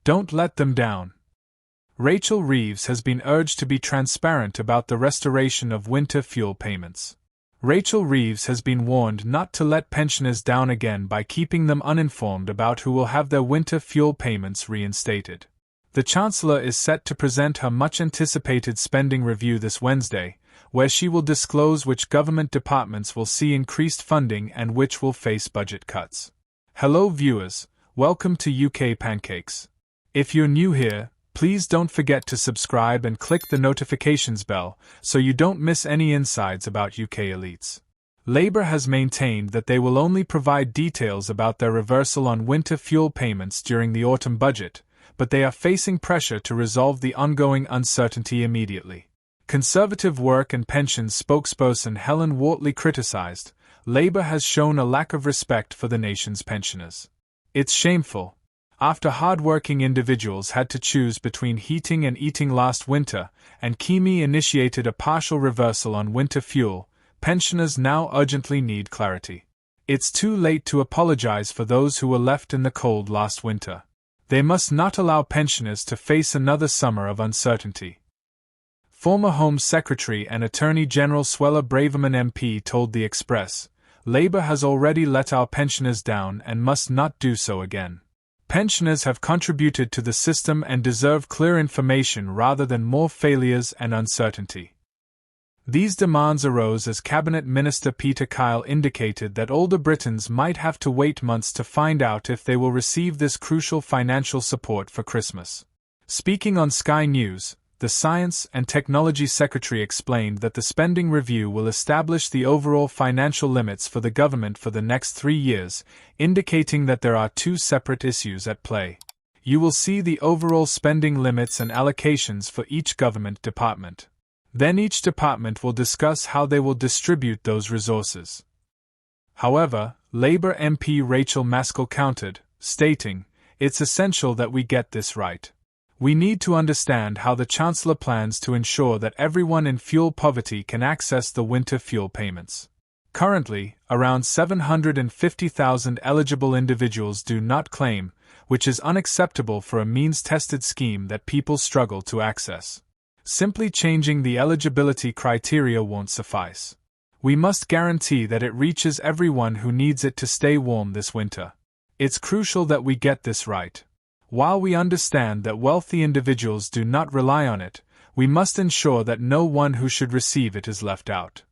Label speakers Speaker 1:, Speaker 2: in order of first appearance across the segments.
Speaker 1: Don't let them down. Rachel Reeves has been urged to be transparent about the restoration of winter fuel payments. Rachel Reeves has been warned not to let pensioners down again by keeping them uninformed about who will have their winter fuel payments reinstated. The Chancellor is set to present her much-anticipated spending review this Wednesday, where she will disclose which government departments will see increased funding and which will face budget cuts. Hello viewers, welcome to UK Pancakes. If you're new here, please don't forget to subscribe and click the notifications bell so you don't miss any insights about UK elites. Labour has maintained that they will only provide details about their reversal on winter fuel payments during the autumn budget, but they are facing pressure to resolve the ongoing uncertainty immediately. Conservative Work and Pensions spokesperson Helen Whatley criticised, Labour has shown a lack of respect for the nation's pensioners. It's shameful. After hardworking individuals had to choose between heating and eating last winter, and Kemi initiated a partial reversal on winter fuel, pensioners now urgently need clarity. It's too late to apologize for those who were left in the cold last winter. They must not allow pensioners to face another summer of uncertainty. Former Home Secretary and Attorney General Suella Braverman MP told The Express, Labour has already let our pensioners down and must not do so again. Pensioners have contributed to the system and deserve clear information rather than more failures and uncertainty. These demands arose as Cabinet Minister Peter Keir indicated that older Britons might have to wait months to find out if they will receive this crucial financial support for Christmas. Speaking on Sky News, the Science and Technology Secretary explained that the spending review will establish the overall financial limits for the government for the next 3 years, indicating that there are two separate issues at play. You will see the overall spending limits and allocations for each government department. Then each department will discuss how they will distribute those resources. However, Labour MP Rachel Maskell countered, stating, "It's essential that we get this right. We need to understand how the Chancellor plans to ensure that everyone in fuel poverty can access the winter fuel payments. Currently, around 750,000 eligible individuals do not claim, which is unacceptable for a means-tested scheme that people struggle to access. Simply changing the eligibility criteria won't suffice. We must guarantee that it reaches everyone who needs it to stay warm this winter. It's crucial that we get this right. While we understand that wealthy individuals do not rely on it, we must ensure that no one who should receive it is left out."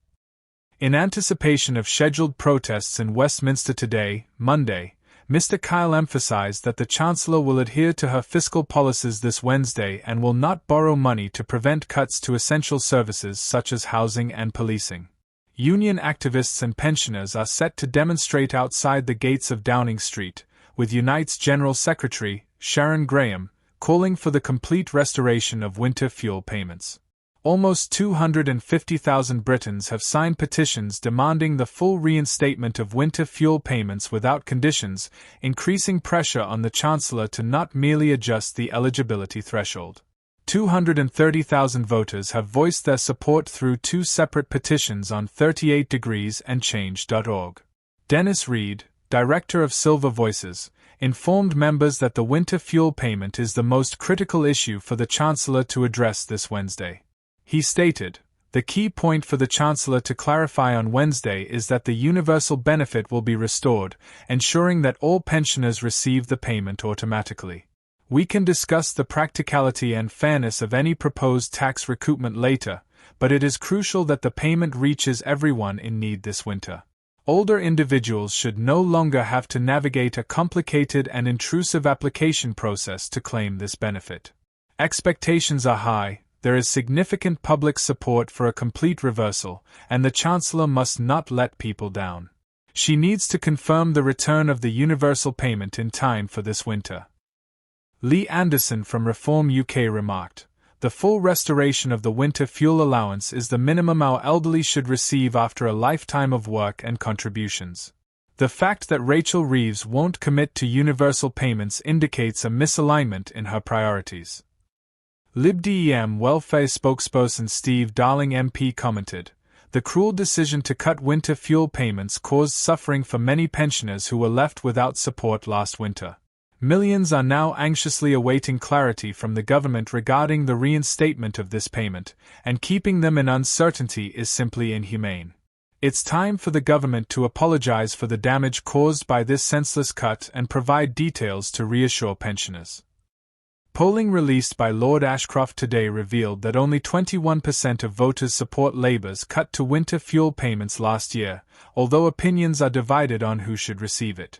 Speaker 1: In anticipation of scheduled protests in Westminster today, Monday, Mr. Keir emphasized that the Chancellor will adhere to her fiscal policies this Wednesday and will not borrow money to prevent cuts to essential services such as housing and policing. Union activists and pensioners are set to demonstrate outside the gates of Downing Street, with Unite's General Secretary, Sharon Graham, calling for the complete restoration of winter fuel payments. Almost 250,000 Britons have signed petitions demanding the full reinstatement of winter fuel payments without conditions, increasing pressure on the Chancellor to not merely adjust the eligibility threshold. 230,000 voters have voiced their support through two separate petitions on 38 Degrees and Change.org. Dennis Reed, Director of Silver Voices, informed members that the winter fuel payment is the most critical issue for the Chancellor to address this Wednesday. He stated, "The key point for the Chancellor to clarify on Wednesday is that the universal benefit will be restored, ensuring that all pensioners receive the payment automatically. We can discuss the practicality and fairness of any proposed tax recoupment later, but it is crucial that the payment reaches everyone in need this winter. Older individuals should no longer have to navigate a complicated and intrusive application process to claim this benefit. Expectations are high, there is significant public support for a complete reversal, and the Chancellor must not let people down. She needs to confirm the return of the universal payment in time for this winter." Lee Anderson from Reform UK remarked, "The full restoration of the winter fuel allowance is the minimum our elderly should receive after a lifetime of work and contributions. The fact that Rachel Reeves won't commit to universal payments indicates a misalignment in her priorities." Lib Dem welfare spokesperson Steve Darling MP commented, "The cruel decision to cut winter fuel payments caused suffering for many pensioners who were left without support last winter. Millions are now anxiously awaiting clarity from the government regarding the reinstatement of this payment, and keeping them in uncertainty is simply inhumane. It's time for the government to apologize for the damage caused by this senseless cut and provide details to reassure pensioners. Polling released by Lord Ashcroft today revealed that only 21% of voters support Labour's cut to winter fuel payments last year, although opinions are divided on who should receive it.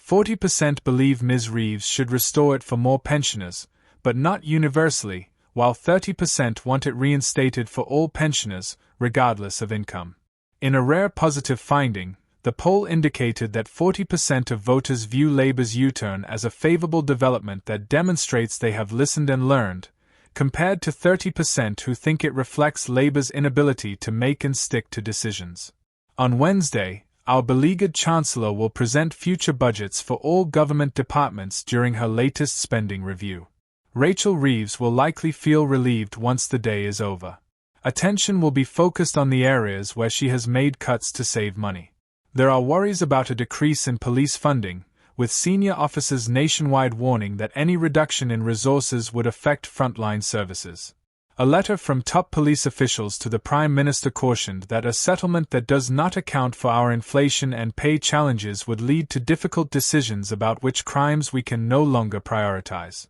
Speaker 1: 40% believe Ms. Reeves should restore it for more pensioners, but not universally, while 30% want it reinstated for all pensioners, regardless of income. In a rare positive finding, the poll indicated that 40% of voters view Labour's U-turn as a favourable development that demonstrates they have listened and learned, compared to 30% who think it reflects Labour's inability to make and stick to decisions. On Wednesday, our beleaguered Chancellor will present future budgets for all government departments during her latest spending review. Rachel Reeves will likely feel relieved once the day is over. Attention will be focused on the areas where she has made cuts to save money. There are worries about a decrease in police funding, with senior officers nationwide warning that any reduction in resources would affect frontline services. A letter from top police officials to the Prime Minister cautioned that a settlement that does not account for our inflation and pay challenges would lead to difficult decisions about which crimes we can no longer prioritize.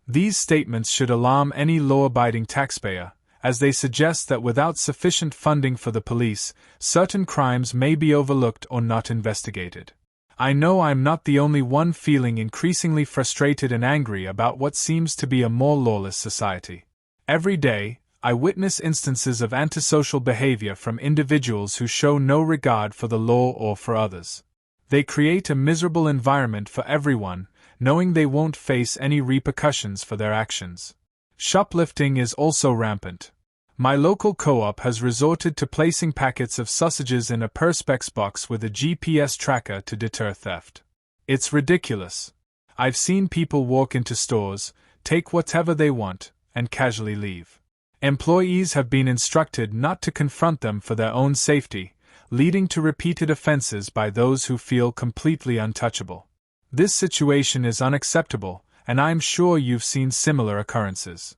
Speaker 1: These statements should alarm any law-abiding taxpayer, as they suggest that without sufficient funding for the police, certain crimes may be overlooked or not investigated. I know I'm not the only one feeling increasingly frustrated and angry about what seems to be a more lawless society. Every day, I witness instances of antisocial behavior from individuals who show no regard for the law or for others. They create a miserable environment for everyone, knowing they won't face any repercussions for their actions. Shoplifting is also rampant. My local co-op has resorted to placing packets of sausages in a perspex box with a GPS tracker to deter theft. It's ridiculous. I've seen people walk into stores, take whatever they want, and casually leave. Employees have been instructed not to confront them for their own safety, leading to repeated offenses by those who feel completely untouchable. This situation is unacceptable, and I'm sure you've seen similar occurrences.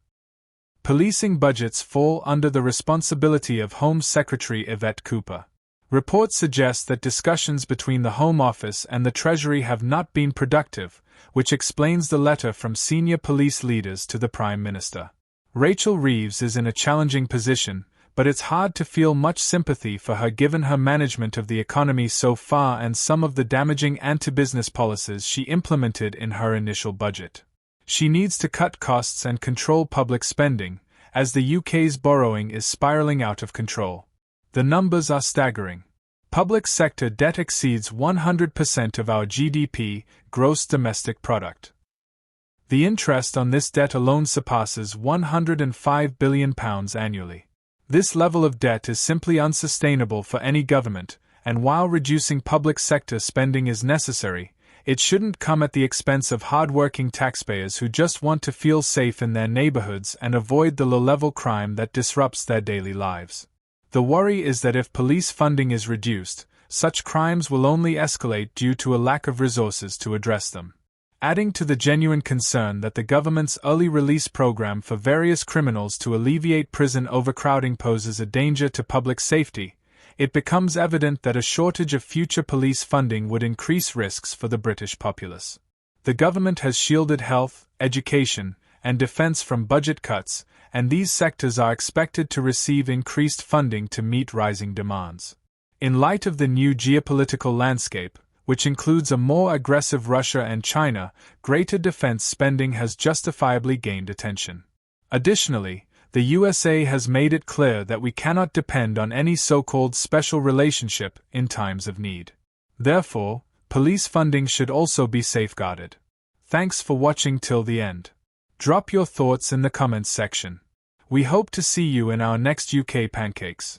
Speaker 1: Policing budgets fall under the responsibility of Home Secretary Yvette Cooper. Reports suggest that discussions between the Home Office and the Treasury have not been productive, which explains the letter from senior police leaders to the Prime Minister. Rachel Reeves is in a challenging position, but it's hard to feel much sympathy for her given her management of the economy so far and some of the damaging anti-business policies she implemented in her initial budget. She needs to cut costs and control public spending, as the UK's borrowing is spiraling out of control. The numbers are staggering. Public sector debt exceeds 100% of our GDP, gross domestic product. The interest on this debt alone surpasses £105 billion annually. This level of debt is simply unsustainable for any government, and while reducing public sector spending is necessary, it shouldn't come at the expense of hardworking taxpayers who just want to feel safe in their neighborhoods and avoid the low-level crime that disrupts their daily lives. The worry is that if police funding is reduced, such crimes will only escalate due to a lack of resources to address them. Adding to the genuine concern that the government's early release program for various criminals to alleviate prison overcrowding poses a danger to public safety, it becomes evident that a shortage of future police funding would increase risks for the British populace. The government has shielded health, education, and defence from budget cuts, and these sectors are expected to receive increased funding to meet rising demands. In light of the new geopolitical landscape, which includes a more aggressive Russia and China, greater defense spending has justifiably gained attention. Additionally, the USA has made it clear that we cannot depend on any so-called special relationship in times of need. Therefore, police funding should also be safeguarded. Thanks for watching till the end. Drop your thoughts in the comments section. We hope to see you in our next UK Pancakes.